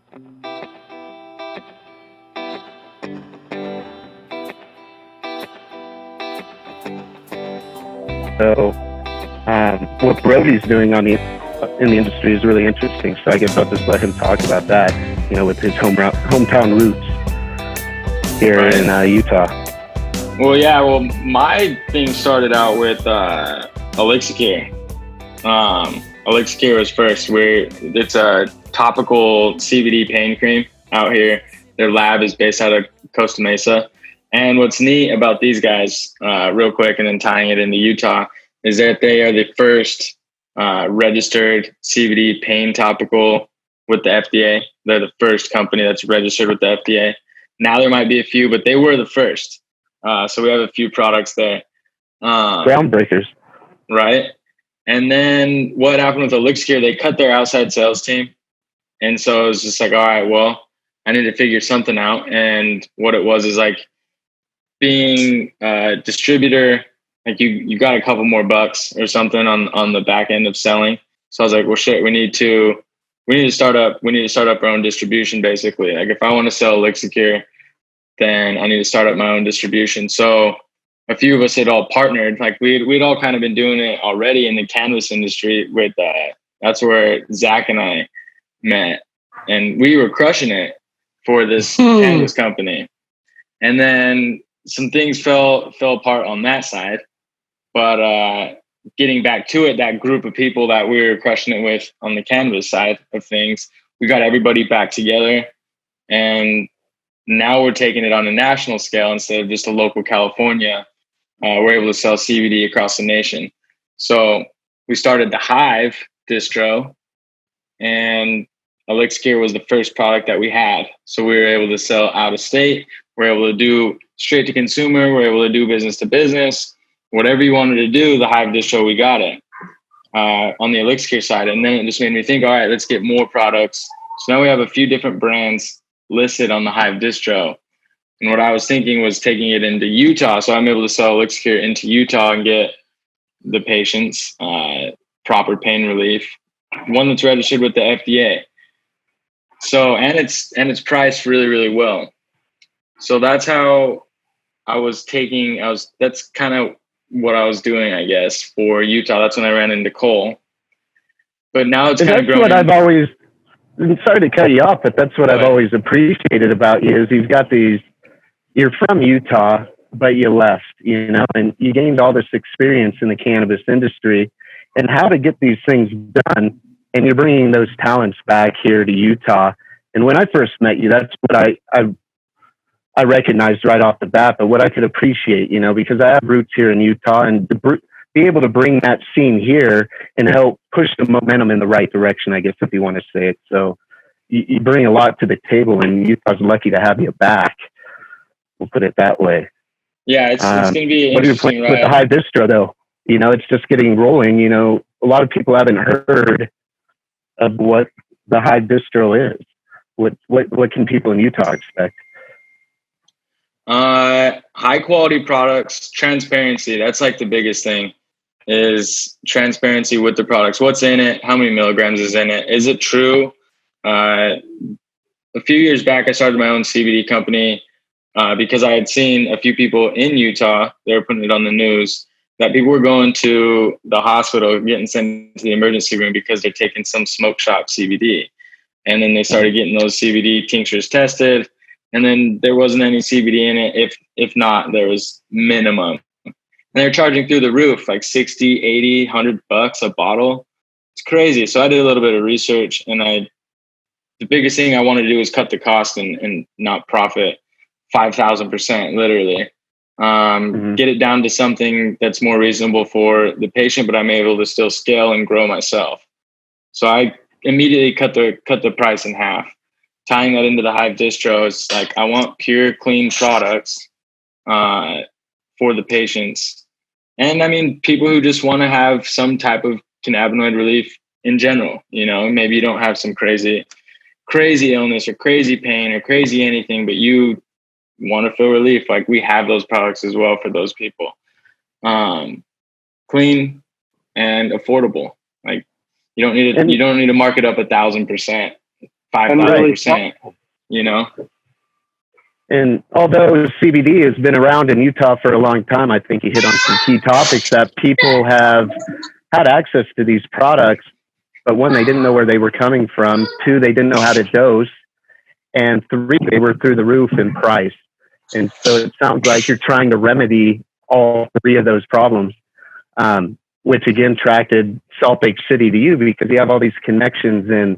So what Brody's doing in the industry is really interesting. So I guess I'll just let him talk about that. With his hometown roots here in Utah. Well, yeah. Well, my thing started out with Elixir. Elixir was first. It's a topical CBD pain cream out here. Their lab is based out of Costa Mesa. And what's neat about these guys, real quick, and then tying it into Utah, is that they are the first registered CBD pain topical with the FDA. They're the first company that's registered with the FDA. Now there might be a few, but they were the first. So we have a few products there. Groundbreakers. Right. And then what happened with Elixir, they cut their outside sales team. And so it was just like, all right, well, I need to figure something out. And what it was is like being a distributor, like you got a couple more bucks or something on the back end of selling. So I was like, well, shit, we need to start up our own distribution, basically. Like if I want to sell Elixir, then I need to start up my own distribution. So a few of us had all partnered. Like we'd all kind of been doing it already in the cannabis industry with that's where Zach and I met, and we were crushing it for this cannabis company. And then some things fell apart on that side, but getting back to it, that group of people that we were crushing it with on the cannabis side of things, we got everybody back together, and now we're taking it on a national scale instead of just a local California. We're able to sell CBD across the nation. So we started the Hive Distro, and Elixir was the first product that we had. So we were able to sell out of state. We're able to do straight to consumer. We're able to do business to business. Whatever you wanted to do, the Hive Distro, we got it on the Elixir side. And then it just made me think, all right, let's get more products. So now we have a few different brands listed on the Hive Distro. And what I was thinking was taking it into Utah. So I'm able to sell Elixir into Utah and get the patients proper pain relief, one that's registered with the FDA. So, and it's priced really, really well. So that's how that's kind of what I was doing, I guess, for Utah. That's when I ran into Cole. But now it's kind of growing. That's what I've always, sorry to cut you off, but that's what I've always appreciated about you is you've got you're from Utah, but you left, and you gained all this experience in the cannabis industry and how to get these things done. And you're bringing those talents back here to Utah. And when I first met you, that's what I recognized right off the bat, but what I could appreciate, because I have roots here in Utah, and to be able to bring that scene here and help push the momentum in the right direction, I guess, if you want to say it. So you bring a lot to the table, and Utah's lucky to have you back. We'll put it that way. Yeah, it's going to be interesting, right? With the Hive Distro, though, it's just getting rolling. A lot of people haven't heard of what the Hive Distro is. What can people in Utah expect? High quality products, transparency. That's like the biggest thing, is transparency with the products. What's in it? How many milligrams is in it? Is it true? A few years back, I started my own CBD company because I had seen a few people in Utah, they were putting it on the news, that people were going to the hospital, getting sent to the emergency room because they're taking some smoke shop CBD. And then they started getting those CBD tinctures tested. And then there wasn't any CBD in it. If not, there was minimum. And they're charging through the roof, like 60, 80, $100 a bottle. It's crazy. So I did a little bit of research, and the biggest thing I wanted to do was cut the cost and not profit 5,000%, literally. Get it down to something that's more reasonable for the patient, but I'm able to still scale and grow myself. So I immediately cut the price in half. Tying that into the Hive Distro is like, I want pure, clean products for the patients. And I mean, people who just want to have some type of cannabinoid relief in general, maybe you don't have some crazy illness or crazy pain or crazy anything, but you want to feel relief. Like, we have those products as well for those people. Clean and affordable. Like, you don't need to mark it up 1,000%. 5%, you know? And although CBD has been around in Utah for a long time, I think you hit on some key topics that people have had access to these products, but one, they didn't know where they were coming from. Two, they didn't know how to dose. And three, they were through the roof in price. And so it sounds like you're trying to remedy all three of those problems, which again attracted Salt Lake City to you because you have all these connections and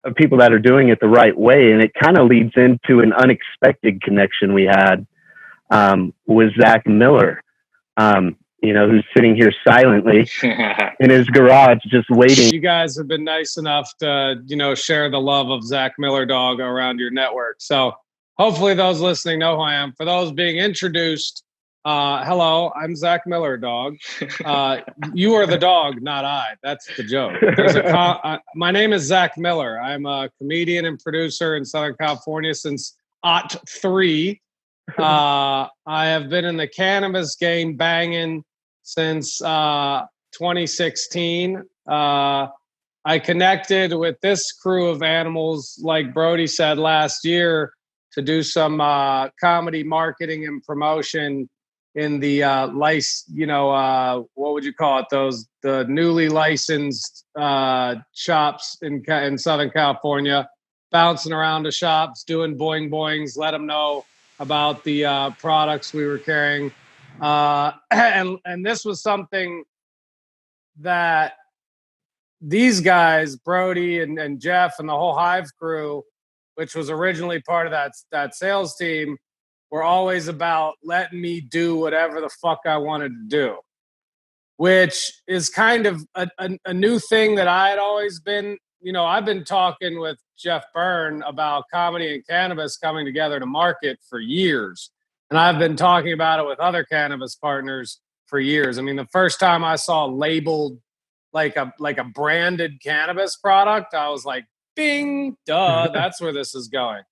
of people that are doing it the right way. And it kind of leads into an unexpected connection we had with Zach Miller, who's sitting here silently in his garage just waiting. You guys have been nice enough to, share the love of Zach Miller Dog around your network. So hopefully those listening know who I am. For those being introduced, hello, I'm Zach Miller Dog. You are the dog, not I. That's the joke. My name is Zach Miller. I'm a comedian and producer in Southern California since '03. I have been in the cannabis game banging since 2016. I connected with this crew of animals, like Brody said last year, to do some comedy marketing and promotion in the what would you call it? The newly licensed shops in Southern California, bouncing around to shops, doing boing boings, let them know about the products we were carrying. And this was something that these guys, Brody and Jeff and the whole Hive crew, which was originally part of that sales team, were always about letting me do whatever the fuck I wanted to do, which is kind of a new thing that I had always been. I've been talking with Jeff Byrne about comedy and cannabis coming together to market for years. And I've been talking about it with other cannabis partners for years. I mean, the first time I saw labeled like a branded cannabis product, I was like, bing, duh, that's where this is going.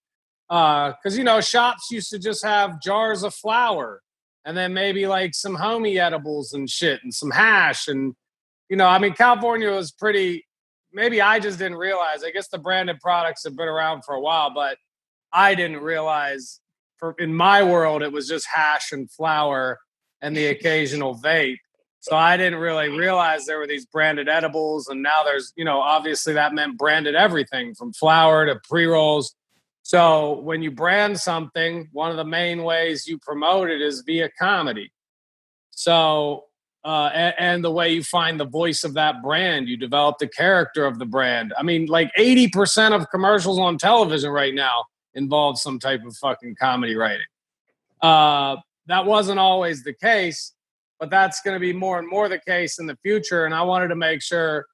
Because, shops used to just have jars of flour and then maybe like some homie edibles and shit and some hash. And, California was pretty, maybe I just didn't realize. I guess the branded products have been around for a while, but I didn't realize in my world, it was just hash and flour and the occasional vape. So I didn't really realize there were these branded edibles. And now there's, obviously that meant branded everything from flour to pre-rolls. So when you brand something, one of the main ways you promote it is via comedy. So, and the way you find the voice of that brand, you develop the character of the brand. I mean, like 80% of commercials on television right now involve some type of fucking comedy writing. That wasn't always the case, but that's going to be more and more the case in the future. And I wanted to make sure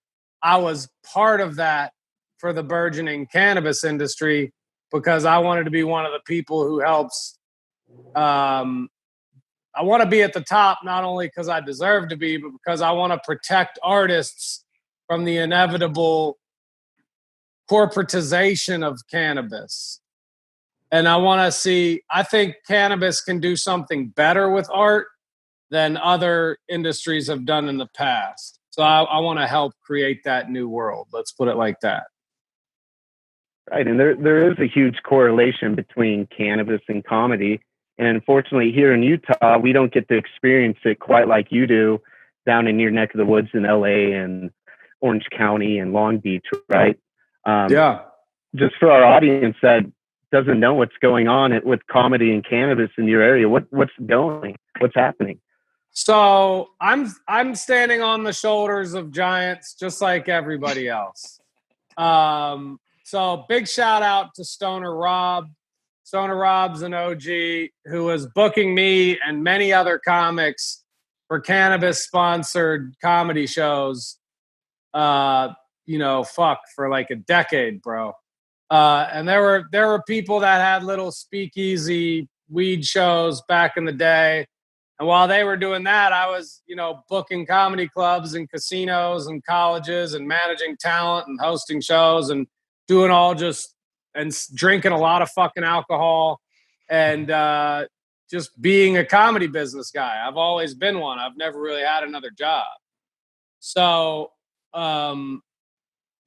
I was part of that for the burgeoning cannabis industry, because I wanted to be one of the people who helps. I want to be at the top, not only because I deserve to be, but because I want to protect artists from the inevitable corporatization of cannabis. And I think cannabis can do something better with art than other industries have done in the past. So I want to help create that new world. Let's put it like that. Right. And there is a huge correlation between cannabis and comedy. And unfortunately, here in Utah, we don't get to experience it quite like you do down in your neck of the woods in LA and Orange County and Long Beach, right? Yeah. Just for our audience that doesn't know what's going on with comedy and cannabis in your area, what's happening? So I'm standing on the shoulders of giants, just like everybody else. So big shout out to Stoner Rob. Stoner Rob's an OG who was booking me and many other comics for cannabis-sponsored comedy shows, for like a decade, bro. And there were people that had little speakeasy weed shows back in the day. And while they were doing that, I was, booking comedy clubs and casinos and colleges and managing talent and hosting shows and doing and drinking a lot of fucking alcohol and just being a comedy business guy. I've always been one. I've never really had another job. So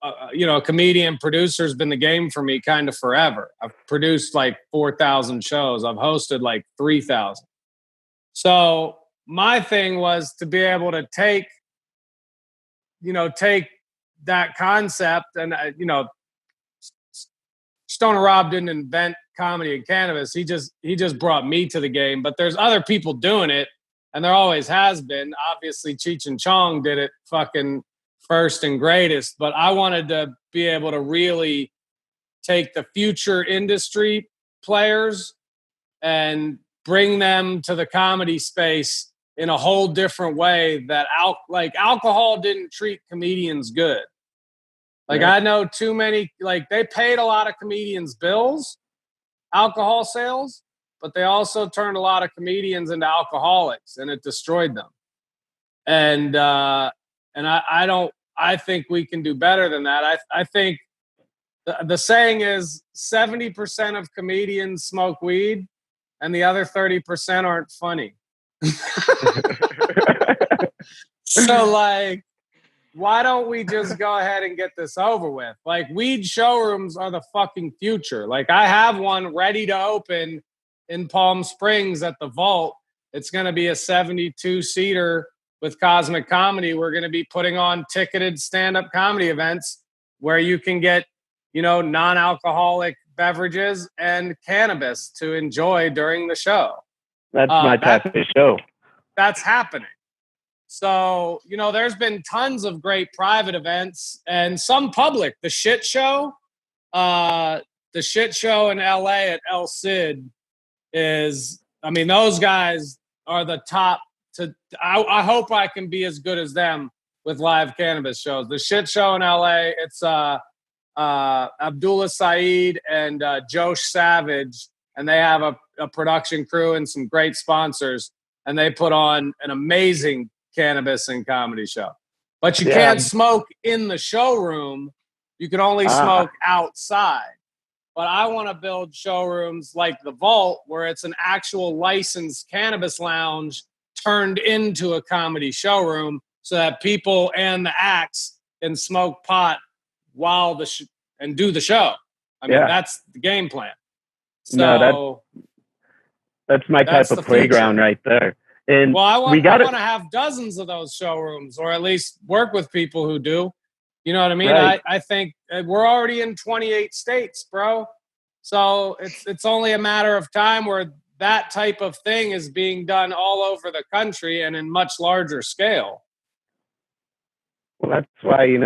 a comedian producer has been the game for me kind of forever. I've produced like 4,000 shows. I've hosted like 3,000. So my thing was to be able to take that concept and, Stoner Rob didn't invent comedy and cannabis. He just brought me to the game, but there's other people doing it, and there always has been. Obviously, Cheech and Chong did it fucking first and greatest, but I wanted to be able to really take the future industry players and bring them to the comedy space in a whole different way that alcohol didn't treat comedians good. Like, I know too many, like, they paid a lot of comedians bills, alcohol sales, but they also turned a lot of comedians into alcoholics, and it destroyed them. And I think we can do better than that. I think the saying is 70% of comedians smoke weed and the other 30% aren't funny. So, like, why don't we just go ahead and get this over with? Like, weed showrooms are the fucking future. Like, I have one ready to open in Palm Springs at the Vault. It's going to be a 72-seater with Cosmic Comedy. We're going to be putting on ticketed stand-up comedy events where you can get, non-alcoholic beverages and cannabis to enjoy during the show. That's my type of show. That's happening. So, there's been tons of great private events and some public. The shit show in LA at El Cid is, those guys are the top. I hope I can be as good as them with live cannabis shows. The shit show in LA, it's Abdullah Saeed and Josh Savage, and they have a production crew and some great sponsors, and they put on an amazing cannabis and comedy show. But you can't smoke in the showroom. You can only smoke outside. But I want to build showrooms like the Vault, where it's an actual licensed cannabis lounge turned into a comedy showroom, so that people and the acts can smoke pot while and do the show. That's the game plan. So that's my type of playground right there. And I want to have dozens of those showrooms, or at least work with people who do. You know what I mean? Right. I think we're already in 28 states, bro. So it's only a matter of time where that type of thing is being done all over the country and in much larger scale. Well, that's why,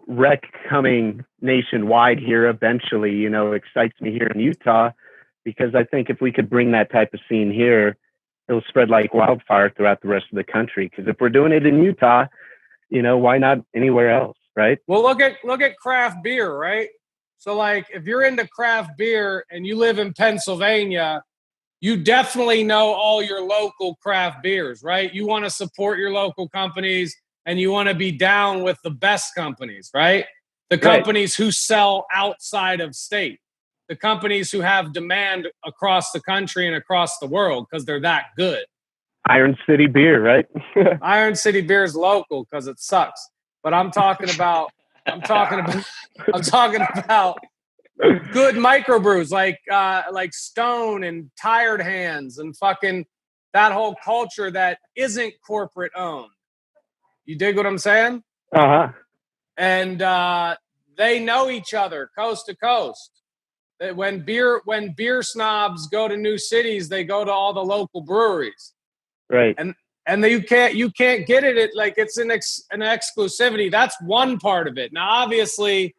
rec coming nationwide here eventually, excites me here in Utah, because I think if we could bring that type of scene here, it'll spread like wildfire throughout the rest of the country. Because if we're doing it in Utah, why not anywhere else, right? Well, look at craft beer, right? So, like, if you're into craft beer and you live in Pennsylvania, you definitely know all your local craft beers, right? You want to support your local companies, and you want to be down with the best companies, right? The companies who sell outside of state. The companies who have demand across the country and across the world because they're that good. Iron City beer, right? Iron City beer is local because it sucks. But I'm talking about good microbrews like Stone and Tired Hands and fucking that whole culture that isn't corporate owned. You dig what I'm saying? Uh-huh. And they know each other coast to coast. When beer snobs go to new cities, they go to all the local breweries, right? And you can't get it at, like, it's an exclusivity. That's one part of it. Now, obviously,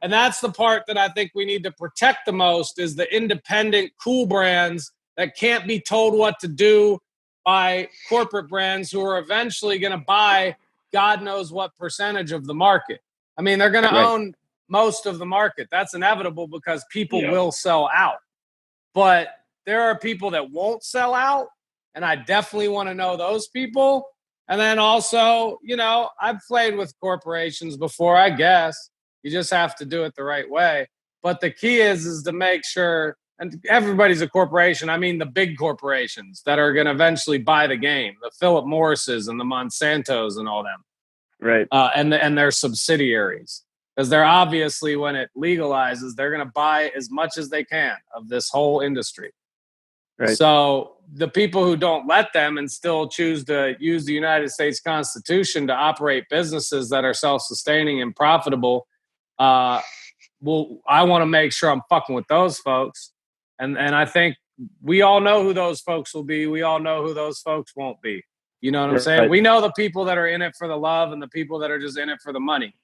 and that's the part that I think we need to protect the most, is the independent, cool brands that can't be told what to do by corporate brands who are eventually going to buy God knows what percentage of the market. They're going to own most of the market. That's inevitable because people will sell out. But there are people that won't sell out, and I definitely want to know those people. And then also, I've played with corporations before, I guess. You just have to do it the right way. But the key is to make sure, and everybody's a corporation. The big corporations that are going to eventually buy the game, the Philip Morrises and the Monsantos and all them. Right. And their subsidiaries. because they're obviously, when it legalizes, they're going to buy as much as they can of this whole industry. Right. So the people who don't let them and still choose to use the United States Constitution to operate businesses that are self-sustaining and profitable, I want to make sure I'm fucking with those folks. And I think we all know who those folks will be. We all know who those folks won't be. You know what I'm saying? We know the people that are in it for the love and the people that are just in it for the money.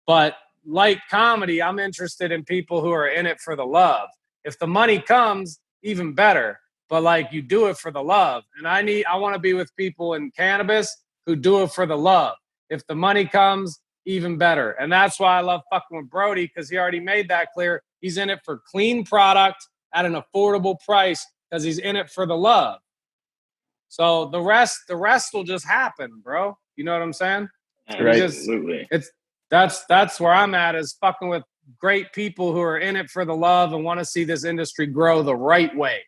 But like comedy, I'm interested in people who are in it for the love. If the money comes, even better. But like, you do it for the love. And I want to be with people in cannabis who do it for the love. If the money comes, even better. And that's why I love fucking with Brody, because he already made that clear. He's in it for clean product at an affordable price because he's in it for the love. So the rest will just happen, bro. You know what I'm saying? Right. Absolutely. That's where I'm at, is fucking with great people who are in it for the love and want to see this industry grow the right way.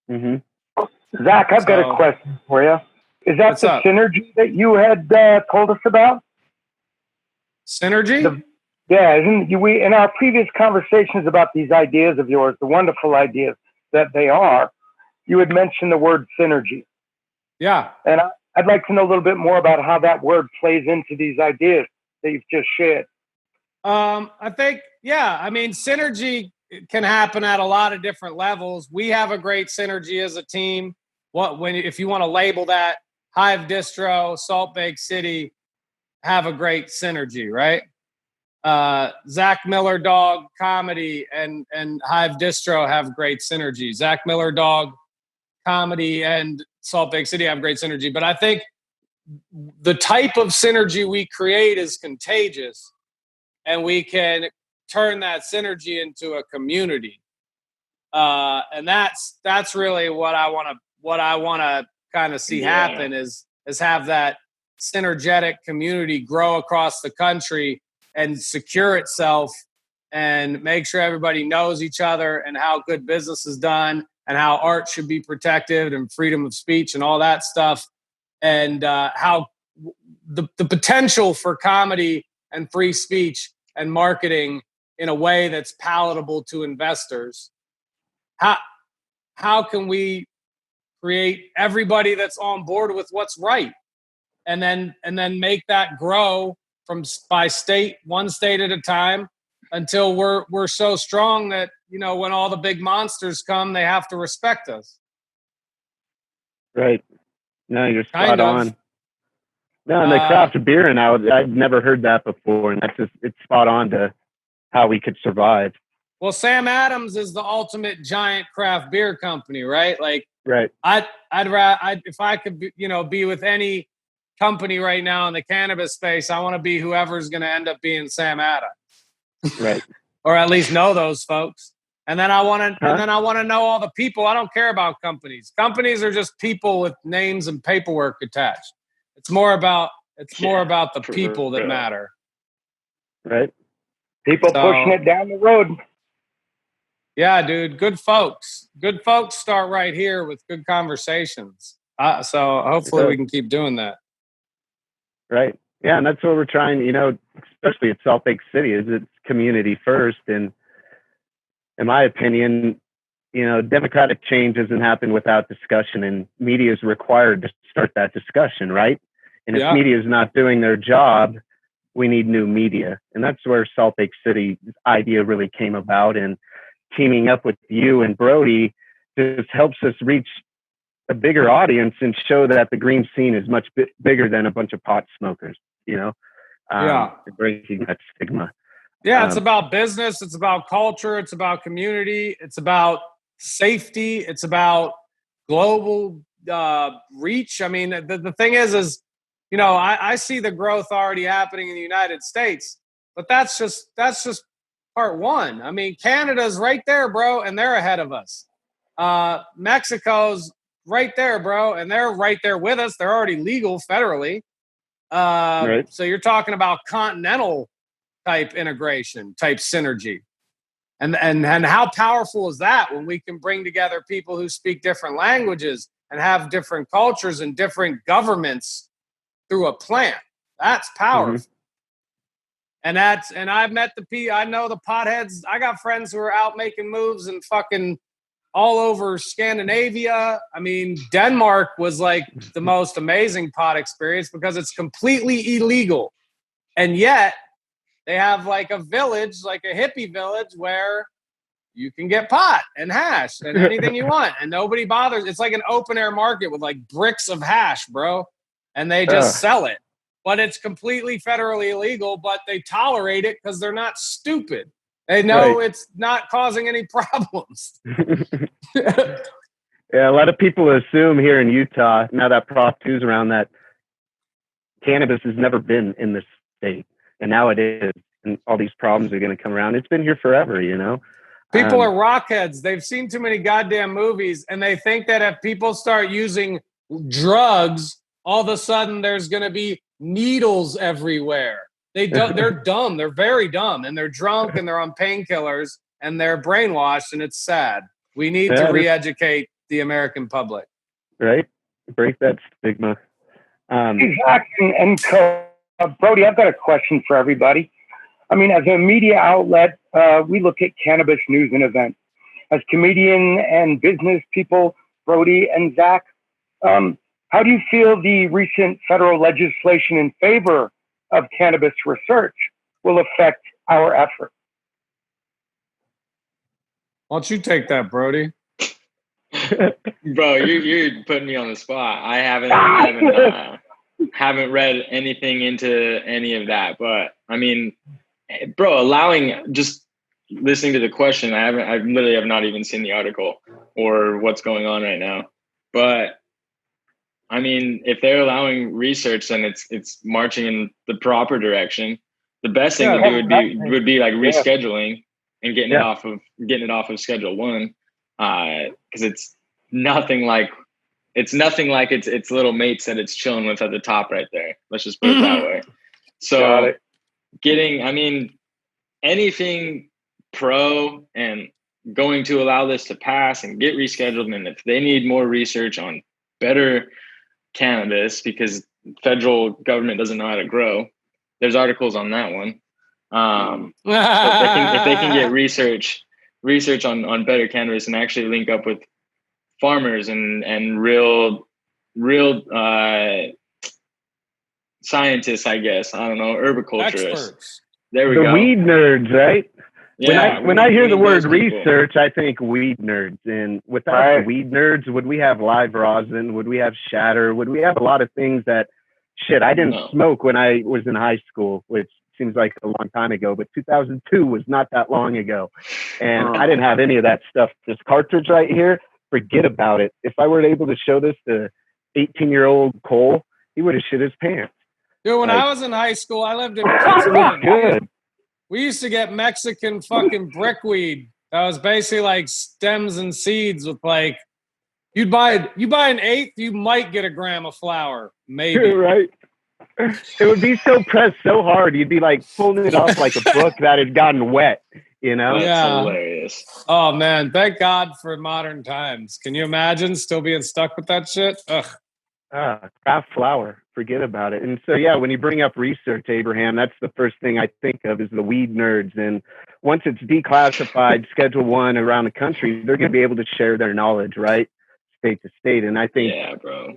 Mm-hmm. Zach, I've got a question for you. Is that the synergy that you had told us about? Synergy? In our previous conversations about these ideas of yours, the wonderful ideas that they are, you had mentioned the word synergy. Yeah. And I'd like to know a little bit more about how that word plays into these ideas that you've just shared. I think, I mean, synergy can happen at a lot of different levels. We have a great synergy as a team. If you want to label that, Hive Distro, Salt Lake City have a great synergy, right? Zach Miller Dog Comedy and Hive Distro have great synergy. Zach Miller Dog Comedy and Salt Lake City have great synergy. But I think the type of synergy we create is contagious, and we can turn that synergy into a community. And that's really what I want to kind of see happen is have that synergetic community grow across the country and secure itself and make sure everybody knows each other and how good business is done and how art should be protected and freedom of speech and all that stuff. And how the potential for comedy and free speech and marketing in a way that's palatable to investors. How can we create everybody that's on board with what's right, and then make that grow by state, one state at a time, until we're so strong that, you know, when all the big monsters come, they have to respect us. Right. No, you're spot on. No, and the craft beer, and I've never heard that before, and it's spot on to how we could survive. Well, Sam Adams is the ultimate giant craft beer company, right? Like, right. I'd if I could, be with any company right now in the cannabis space, I want to be whoever's going to end up being Sam Adams, right? Or at least know those folks. And then I want to know all the people. I don't care about companies. Companies are just people with names and paperwork attached. It's more about the people that matter. Right. People pushing it down the road. Yeah, dude. Good folks. Good folks start right here with good conversations. So hopefully we can keep doing that. Right. Yeah, and that's what we're trying, especially at Salt Lake City, is it's community first. And in my opinion, democratic change doesn't happen without discussion, and media is required to start that discussion, right? And if media is not doing their job, we need new media. And that's where Salt Lake City's idea really came about. And teaming up with you and Brody just helps us reach a bigger audience and show that the green scene is much bigger than a bunch of pot smokers, breaking that stigma. Yeah, it's about business. It's about culture. It's about community. It's about safety. It's about global reach. I mean, the thing is, I see the growth already happening in the United States, but that's just part one. I mean, Canada's right there, bro, and they're ahead of us. Mexico's right there, bro, and they're right there with us. They're already legal federally. Right. So you're talking about continental type integration, type synergy. And how powerful is that when we can bring together people who speak different languages and have different cultures and different governments through a plant? That's powerful. And I've met I know the potheads. I got friends who are out making moves and fucking all over Scandinavia. I mean, Denmark was like the most amazing pot experience because it's completely illegal. And yet they have like a village, like a hippie village where you can get pot and hash and anything you want. And nobody bothers. It's like an open air market with like bricks of hash, bro. And they just sell it. But it's completely federally illegal, but they tolerate it because they're not stupid. They know it's not causing any problems. Yeah, a lot of people assume here in Utah, now that Prop 2's around, that cannabis has never been in this state. And now it is. And all these problems are going to come around. It's been here forever, you know? People are rockheads. They've seen too many goddamn movies, and they think that if people start using drugs, all of a sudden there's going to be needles everywhere. They're dumb. They're very dumb, and they're drunk, and they're on painkillers, and they're brainwashed, and it's sad. We need to re-educate the American public. Right? Break that stigma. Exactly. And Brody, I've got a question for everybody. I mean, as a media outlet, we look at cannabis news and events. As comedian and business people, Brody and Zach, how do you feel the recent federal legislation in favor of cannabis research will affect our effort? Why don't you take that, Brody? Bro, you're putting me on the spot. I haven't read anything into any of that, but I mean, bro, just listening to the question, I literally have not even seen the article or what's going on right now. But I mean, if they're allowing research, then it's marching in the proper direction. The best thing to do would be like rescheduling and getting it off of Schedule 1, because it's nothing like its little mates that it's chilling with at the top right there. Let's just put it that way. So anything pro and going to allow this to pass and get rescheduled, and if they need more research on better cannabis because federal government doesn't know how to grow, there's articles on that one. So if they can get research on better cannabis and actually link up with farmers and real scientists, I guess, I don't know, herbiculturists. Experts. There we go. The weed nerds, right? Yeah, when I hear the word research, I think weed nerds. And without the weed nerds, would we have live rosin? Would we have shatter? Would we have a lot of things that, I didn't smoke when I was in high school, which seems like a long time ago, but 2002 was not that long ago. And I didn't have any of that stuff. This cartridge right here, forget about it. If I were able to show this to 18-year-old Cole, he would have shit his pants. Dude, when I was in high school, I lived in Pittsburgh. Good. We used to get Mexican fucking brickweed. That was basically like stems and seeds with like, you buy an eighth, you might get a gram of flour. Maybe. Right. It would be so pressed so hard. You'd be like pulling it off like a book that had gotten wet, you know? That's hilarious. Oh man, thank God for modern times. Can you imagine still being stuck with that shit? Ugh. Craft flour. Forget about it. And so, when you bring up research, Abraham, that's the first thing I think of is the weed nerds. And once it's declassified, Schedule 1 around the country, they're going to be able to share their knowledge, right? State to state. And I think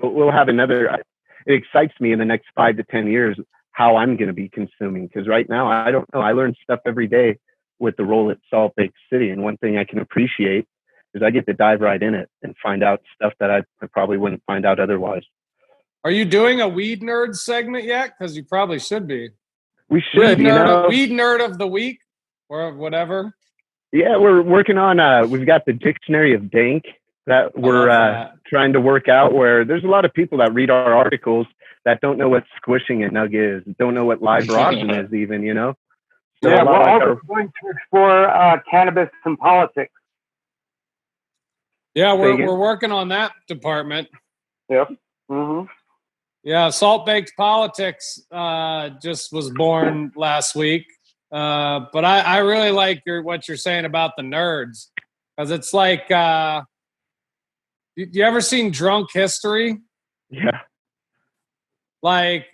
we'll have another, it excites me in the next 5 to 10 years how I'm going to be consuming. Because right now, I don't know. I learn stuff every day with the role at Salt Lake City. And one thing I can appreciate is I get to dive right in it and find out stuff that I probably wouldn't find out otherwise. Are you doing a weed nerd segment yet? Because you probably should be. We should, weed nerd of the week or whatever. Yeah, we're working on. We've got the dictionary of dank that we're trying to work out. Where there's a lot of people that read our articles that don't know what squishing a nug is, don't know what live rosin is, even. So we're also going to explore cannabis and politics. Yeah, we're working on that department. Yep. Mm-hmm. Yeah, Salt Baked Politics just was born last week. But I really like what you're saying about the nerds. Because it's like, you ever seen Drunk History? Yeah. Like,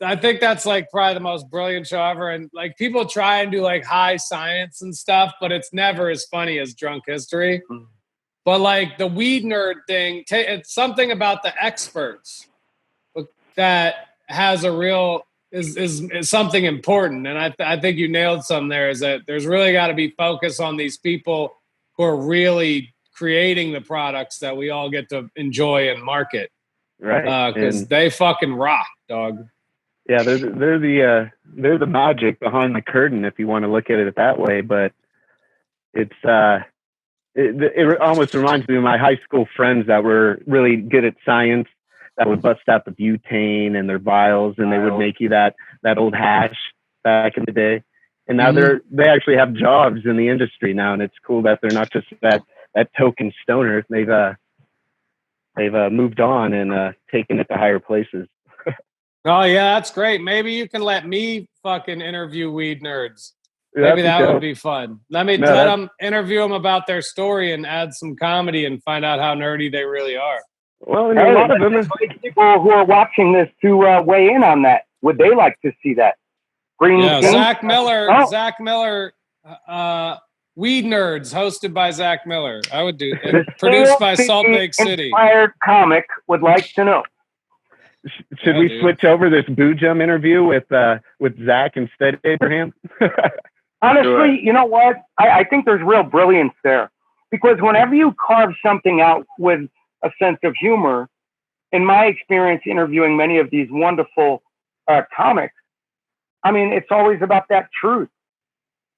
I think that's like probably the most brilliant show ever. And like people try and do like high science and stuff, but it's never as funny as Drunk History. But like the weed nerd thing, it's something about the experts that has a real is something important. And I think you nailed some there. Is that there's really got to be focus on these people who are really creating the products that we all get to enjoy and market. Right. Because they fucking rock, dog. Yeah, they're the magic behind the curtain, if you want to look at it that way. But it's it almost reminds me of my high school friends that were really good at science, that would bust out the butane and their vials, and they would make you that old hash back in the day. And now they actually have jobs in the industry now, and it's cool that they're not just that token stoner. They've moved on and taken it to higher places. Oh yeah, that's great. Maybe you can let me fucking interview weed nerds. Maybe that would be fun. Let them interview them about their story and add some comedy and find out how nerdy they really are. Well, a lot of them people who are watching this to weigh in on that. Would they like to see that? Zach Miller, Weed Nerds, hosted by Zach Miller. I would do it. Produced by Salt Lake City. Inspired comic would like to know. Should we switch over this Boo Jum interview with Zach instead, Abraham? Honestly, you know what? I think there's real brilliance there. Because whenever you carve something out with a sense of humor, in my experience interviewing many of these wonderful comics, I mean, it's always about that truth.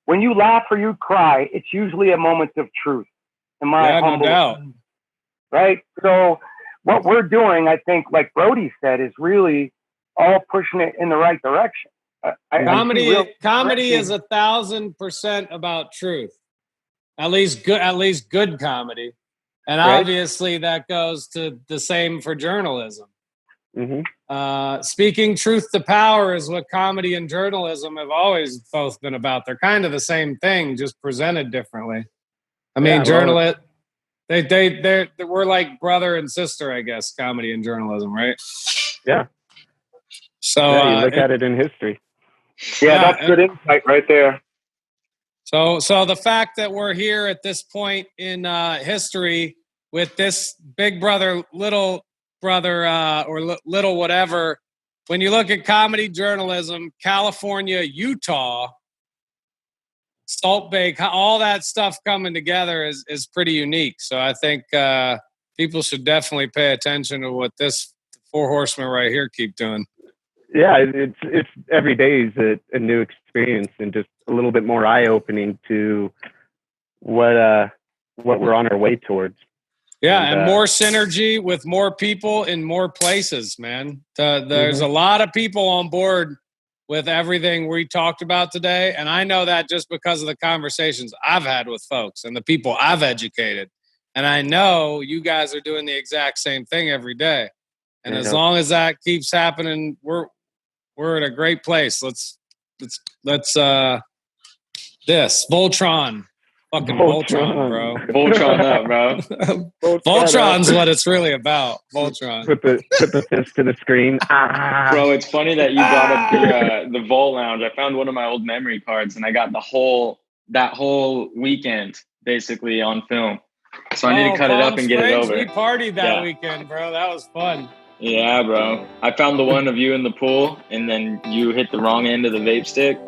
When you laugh or you cry, it's usually a moment of truth. In my humble opinion. Right? So what we're doing, I think, like Brody said, is really all pushing it in the right direction. Comedy is 1,000% about truth. At least good comedy. And obviously that goes to the same for journalism. Mm-hmm. Speaking truth to power is what comedy and journalism have always both been about. They're kind of the same thing, just presented differently. I mean, journalists, we're like brother and sister, I guess, comedy and journalism, right? Yeah. So you look at it in history. Yeah, that's good insight right there. So the fact that we're here at this point in history with this big brother, little brother, or little whatever, when you look at comedy journalism, California, Utah, Salt Bay, all that stuff coming together is pretty unique. So I think people should definitely pay attention to what this four horsemen right here keep doing. Yeah, it's every day is a new experience and just a little bit more eye-opening to what we're on our way towards. Yeah, and more synergy with more people in more places, man. There's a lot of people on board with everything we talked about today, and I know that just because of the conversations I've had with folks and the people I've educated. And I know you guys are doing the exact same thing every day. And as long as that keeps happening, we're at a great place. Let's Voltron. Fucking Voltron, bro. Voltron up, bro. Voltron's what it's really about. Voltron. Put the fist to the screen. Bro, it's funny that you brought up the Volt Lounge. I found one of my old memory cards, and I got that whole weekend basically on film. So I need to cut it up and get it over. We partied that weekend, bro. That was fun. Yeah, bro. I found the one of you in the pool, and then you hit the wrong end of the vape stick.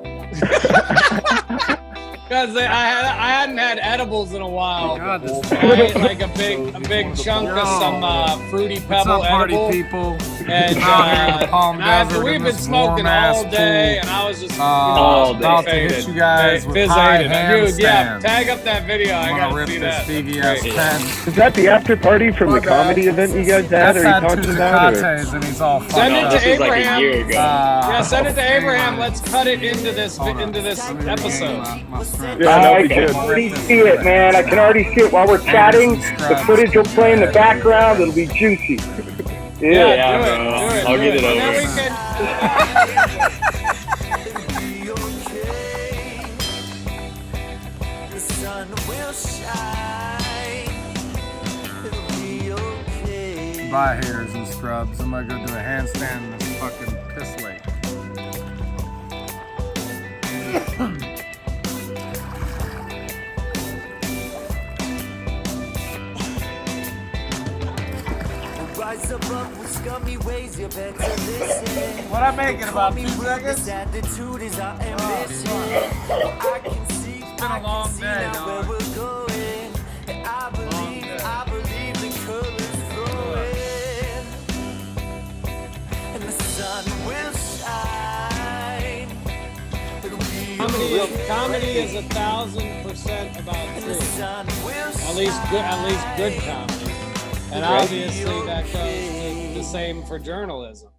Because I hadn't had edibles in a while. God, I ate like a big chunk of some Fruity Pebble edible. People? And we've been smoking all day, and I was just all day. About to hit you guys with high handstands. Dude, tag up that video. I gotta see that. Is that the after party from the comedy event you guys had? Or are you talking about it? And he's all send it to Abraham. Like a year ago. Send it to Abraham. Let's cut it into this episode. Yeah, I can already see it, man. I can already see it while we're chatting. The footage will play in the background. It'll be juicy. Yeah, bro. I'll get it over. Bye, hairs and scrubs. I'm gonna go do a handstand in this fucking piss lake. rise above with scummy ways, you better listen. What I make in about 2 seconds? This attitude is our ambition. I can see, It's been a long day, now where dog. we're going. And I believe the colors flowing. And the sun will shine. Comedy is 1,000% about truth. At least good comedy. And obviously that goes the same for journalism.